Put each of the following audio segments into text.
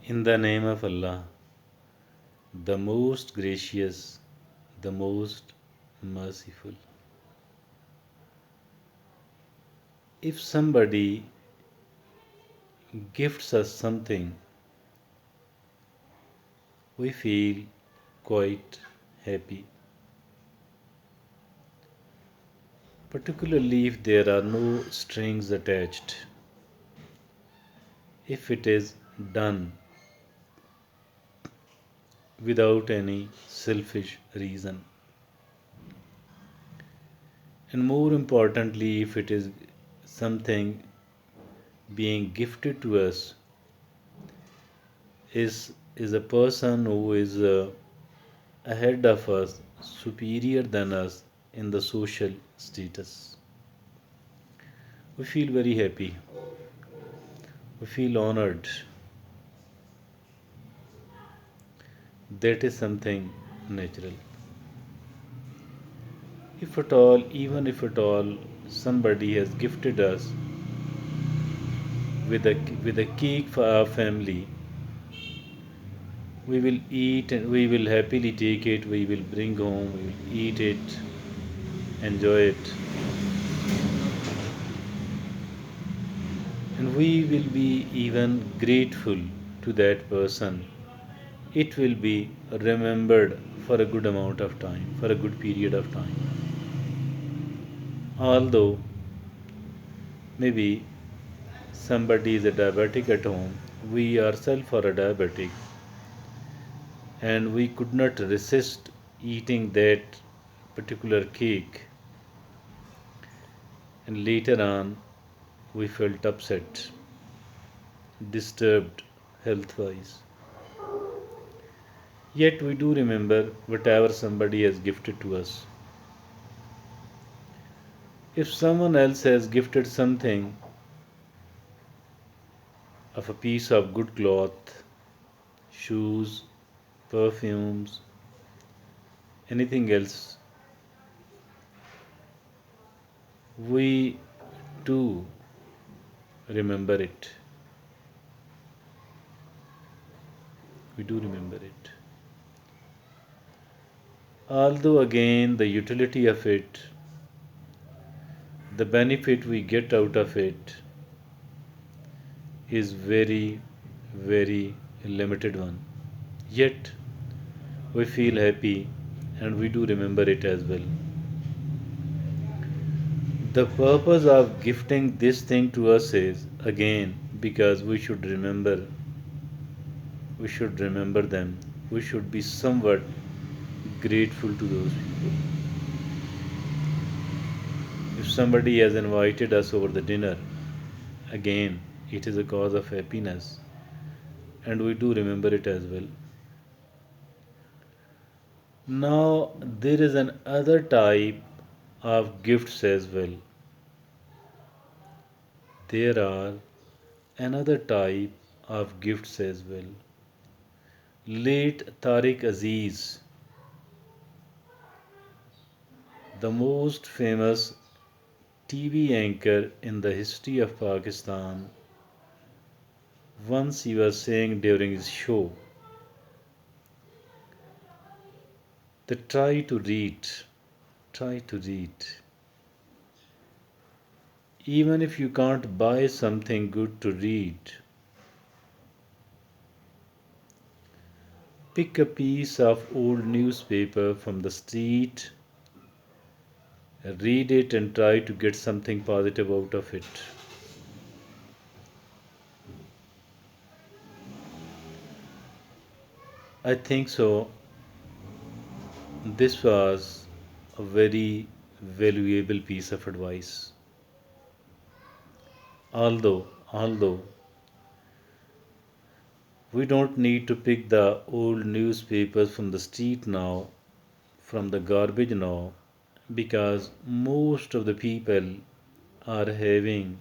In the name of Allah, the most gracious, the most merciful. If somebody gifts us something, we feel quite happy, particularly if there are no strings attached, if it is done without any selfish reason, and more importantly, if it is something being gifted to us is a person who is ahead of us, superior than us in the social status. We feel very happy, we feel honored. That is something natural. If at all, even if at all, somebody has gifted us with a cake for our family, we will eat and we will happily take it. We will bring home. We will eat it, enjoy it, and we will be even grateful to that person. It will be remembered for a good amount of time, for a good period of time. Although maybe somebody is a diabetic at home, we ourselves are a diabetic, and we could not resist eating that particular cake, and later on we felt upset, disturbed health wise. Yet we do remember whatever somebody has gifted to us. If someone else has gifted something of a piece of good cloth, shoes, perfumes, anything else, we too remember it. We do remember it. Although, again, the utility of it, the benefit we get out of it is very, very limited one. Yet, we feel happy and we do remember it as well. The purpose of gifting this thing to us is again because we should remember them. We should be somewhat grateful to those people. If somebody has invited us over the dinner, again it is a cause of happiness and we do remember it as well. Now there is an other type of gifts as well. There are another type of gifts as well. Late Tariq Aziz, the most famous TV anchor in the history of Pakistan, once he was saying during his show that try to read. Even if you can't buy something good to read, pick a piece of old newspaper from the street, read it, and try to get something positive out of it. I think so. This was a very valuable piece of advice. Although we don't need to pick the old newspapers from the street now, from the garbage now, because most of the people are having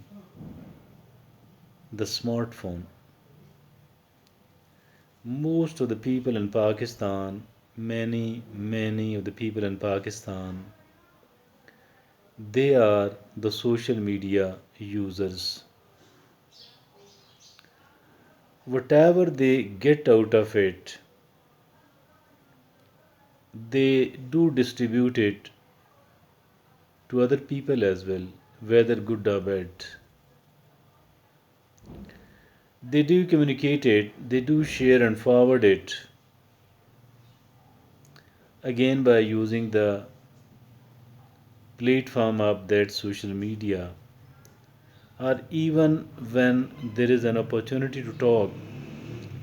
the smartphone. Most of the people in Pakistan, many of the people in Pakistan, they are the social media users. whatever they get out of it, they do distribute it to other people as well, whether good or bad. They do communicate it, they do share and forward it, again by using the platform of that social media, or even when there is an opportunity to talk,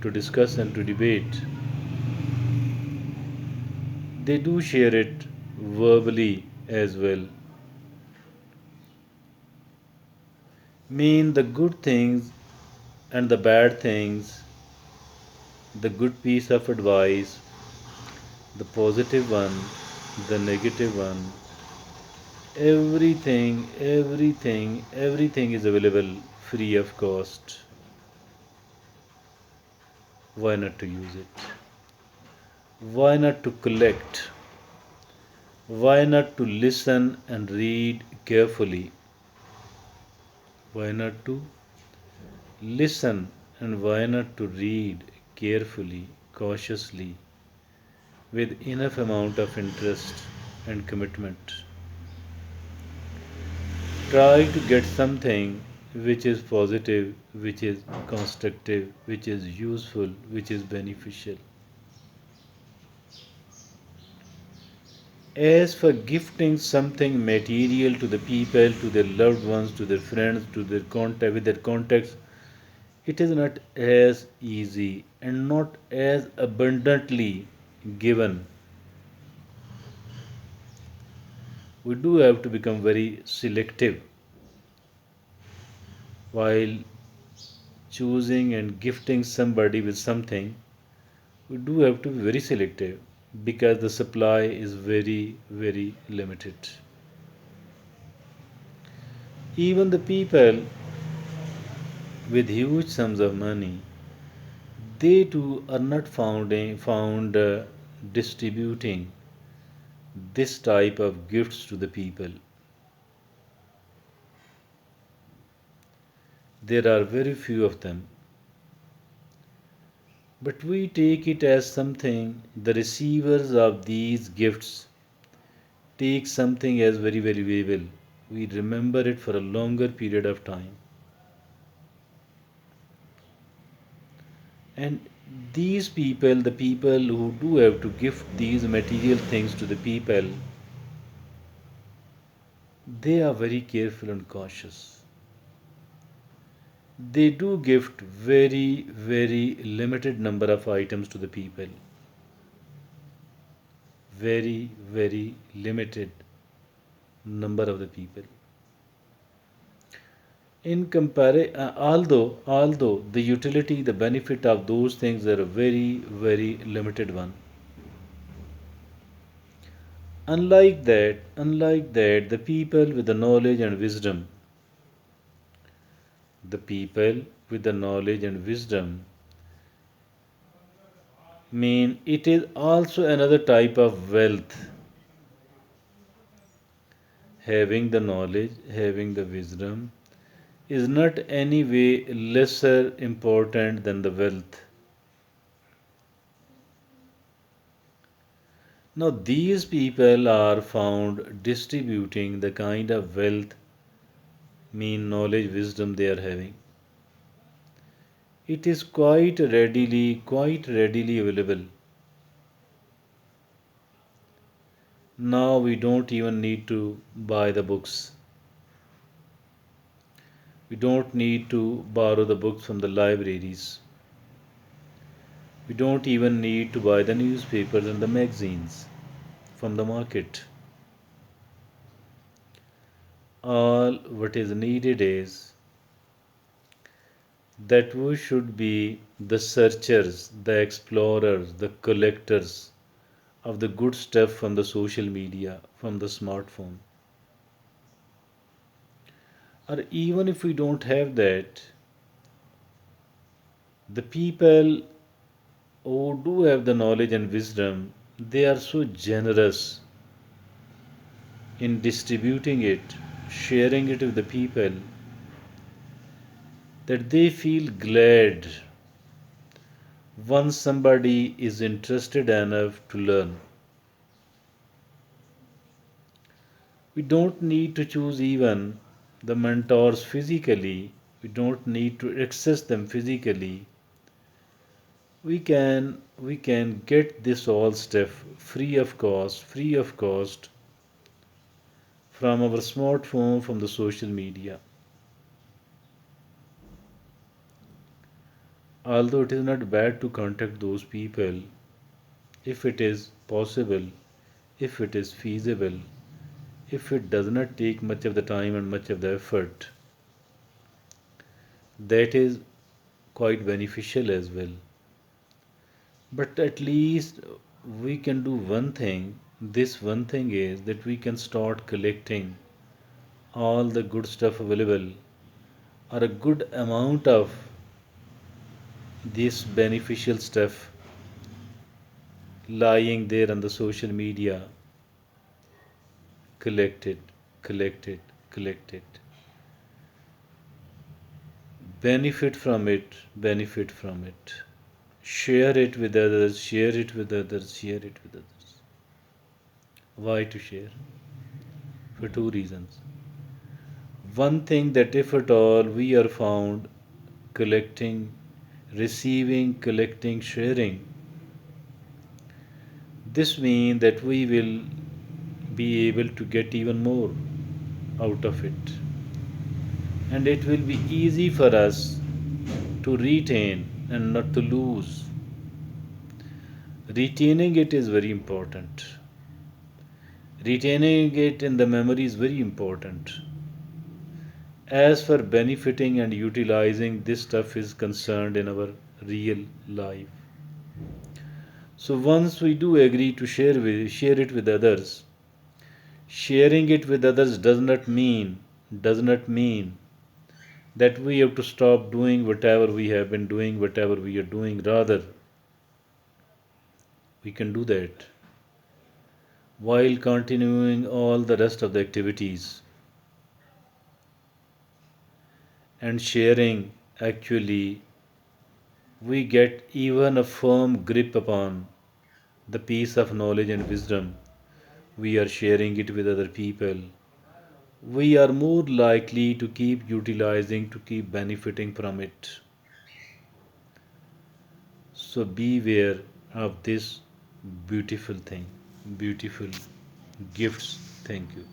to discuss, and to debate, they do share it verbally as well. Mean the good things and the bad things, the good piece of advice, the positive one, the negative one, everything is available free of cost. Why not to use it? Why not to collect? Why not to listen and read carefully? Why not to listen and why not to read carefully, cautiously, with enough amount of interest and commitment? Try to get something which is positive, which is constructive, which is useful, which is beneficial. As for gifting something material to the people, to their loved ones, to their friends, to their contact with their contacts, it is not as easy and not as abundantly given. We do have to become very selective while choosing and gifting somebody with something. We do have to be very selective because the supply is very limited. Even the people with huge sums of money, they too are not found distributing this type of gifts to the people. There are very few of them, but we take it as something the receivers of these gifts take something as very valuable. We remember it for a longer period of time. And these people, the people who do have to gift these material things to the people, they are very careful and cautious. They do gift very limited number of items to the people. Very limited number of the people. Although the utility, the benefit of those things are a very limited one. Unlike that, the people with the knowledge and wisdom mean it is also another type of wealth. Having the knowledge, having the wisdom is not any way lesser important than the wealth. Now, these people are found distributing the kind of wealth, mean knowledge, wisdom they are having. It is quite readily available. Now we don't even need to buy the books. We don't need to borrow the books from the libraries. We don't even need to buy the newspapers and the magazines from the market. All what is needed is that we should be the searchers, the explorers, the collectors of the good stuff from the social media, from the smartphone. Or even if we don't have that, the people who do have the knowledge and wisdom, they are so generous in distributing it, sharing it with the people, that they feel glad. Once somebody is interested enough to learn, we don't need to choose even the mentors physically, we don't need to access them physically. We can get this all stuff free of cost from our smartphone, from the social media. Although it is not bad to contact those people, if it is possible, if it is feasible, if it does not take much of the time and much of the effort, that is quite beneficial as well. But at least we can do one thing. This one thing is that we can start collecting all the good stuff available, or a good amount of this beneficial stuff lying there on the social media. Collect it, collect it, collect it. Benefit from it, benefit from it. Share it with others, share it with others, share it with others. Why to share? For two reasons. One thing, that if at all we are found collecting, receiving, collecting, sharing, this means that we will be able to get even more out of it. And it will be easy for us to retain and not to lose. Retaining it is very important. Retaining it in the memory is very important. As for benefiting and utilizing, this stuff is concerned in our real life. So once we do agree to share it with others, sharing it with others does not mean that we have to stop doing whatever we have been doing, whatever we are doing. Rather, we can do that while continuing all the rest of the activities. And sharing, actually, we get even a firm grip upon the piece of knowledge and wisdom. We are sharing it with other people. We are more likely to keep utilizing, to keep benefiting from it. So beware of this beautiful thing, beautiful gifts. Thank you.